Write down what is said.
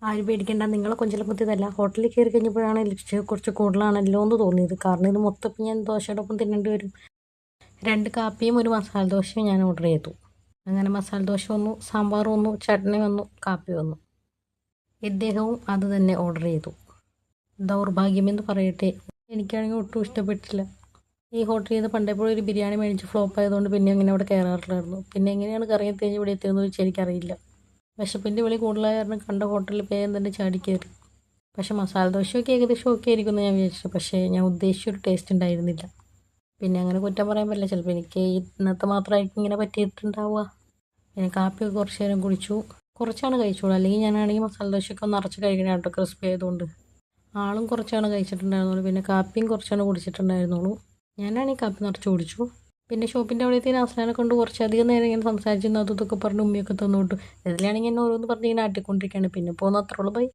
ആരും പേടിക്കേണ്ട, നിങ്ങളെ കൊഞ്ചലം കുത്തിയതല്ല. ഹോട്ടലിൽ കയറി കഴിഞ്ഞപ്പോഴാണ് ലിപ്സ്റ്റിക് കുറച്ച് കൂടുതലാണല്ലോ എന്ന് തോന്നിയത്. കാരണം ഇത് മൊത്തം ഞാൻ ദോശയുടെ ഒപ്പം തിന്നേണ്ടി വരും. 2 കാപ്പിയും 1 മസാല ദോശയും ഞാൻ ഓർഡർ ചെയ്തു. അങ്ങനെ മസാല ദോശ വന്നു, സാമ്പാർ വന്നു, ചട്നി വന്നു, കാപ്പി വന്നു. ഇദ്ദേഹവും അത് തന്നെ ഓർഡർ ചെയ്തു. ദൗർഭാഗ്യമെന്ന് പറയട്ടെ, എനിക്കാണെങ്കിൽ ഒട്ടും ഇഷ്ടപ്പെട്ടില്ല. ഈ ഹോട്ടലിൽ നിന്ന് പണ്ടേപ്പോഴും ഒരു ബിരിയാണി മേടിച്ച് ഫ്ലോപ്പ് ആയതുകൊണ്ട് പിന്നെ അങ്ങനെ അവിടെ കയറാറില്ലായിരുന്നു. പിന്നെ എങ്ങനെയാണ് കറങ്ങി തിരിഞ്ഞ് ഇവിടെ എത്തിയതെന്ന് വെച്ചാൽ എനിക്കറിയില്ല. വിശപ്പിൻ്റെ വിളി കൂടുതലായ കാരണം കണ്ട ഹോട്ടലിൽ വേഗം തന്നെ ചാടി കയറി. പക്ഷേ മസാല ദോശയൊക്കെ ഏകദേശം ഓക്കെ ആയിരിക്കുമെന്ന് ഞാൻ വിചാരിച്ചു. പക്ഷേ ഞാൻ ഉദ്ദേശിച്ചൊരു ടേസ്റ്റ് ഉണ്ടായിരുന്നില്ല. പിന്നെ അങ്ങനെ കുറ്റം പറയാൻ പറ്റില്ല, ചിലപ്പോൾ എനിക്ക് ഇന്നത്തെ മാത്രമായിരിക്കും ഇങ്ങനെ പറ്റിയിട്ടുണ്ടാവുക. പിന്നെ കാപ്പിയൊക്കെ കുറച്ച് നേരം കുടിച്ചു. കുറച്ചാണ് കഴിച്ചോളൂ, അല്ലെങ്കിൽ ഞാനാണെങ്കിൽ മസാല ദോശയൊക്കെ ഒന്ന് നിറച്ച് കഴിക്കണേ കേട്ടോ, ക്രിസ്പി ആയതുകൊണ്ട്. ആളും കുറച്ചാണ് കഴിച്ചിട്ടുണ്ടായിരുന്നുള്ളൂ, പിന്നെ കാപ്പിയും കുറച്ചാണ് കുടിച്ചിട്ടുണ്ടായിരുന്നുള്ളൂ. ഞാനാണെങ്കിൽ കാപ്പി നിറച്ച് കുടിച്ചു. പിന്നെ ഷോപ്പിൻ്റെ അവിടേക്ക് നാസ്ലാനെ കൊണ്ട് കുറച്ചധികം നേരം ഇങ്ങനെ സംസാരിച്ചിരുന്നു, അതും ഇതൊക്കെ പറഞ്ഞ് ഉമ്മിയൊക്കെ തന്നു വിട്ടു. ഇതിലാണെങ്കിൽ എന്നെ ഓരോന്ന് പറഞ്ഞ് ഇങ്ങനെ ആട്ടിക്കൊണ്ടിരിക്കുകയാണ്. പിന്നെ പോകുന്ന അത്രയുള്ളൂ, ബൈ.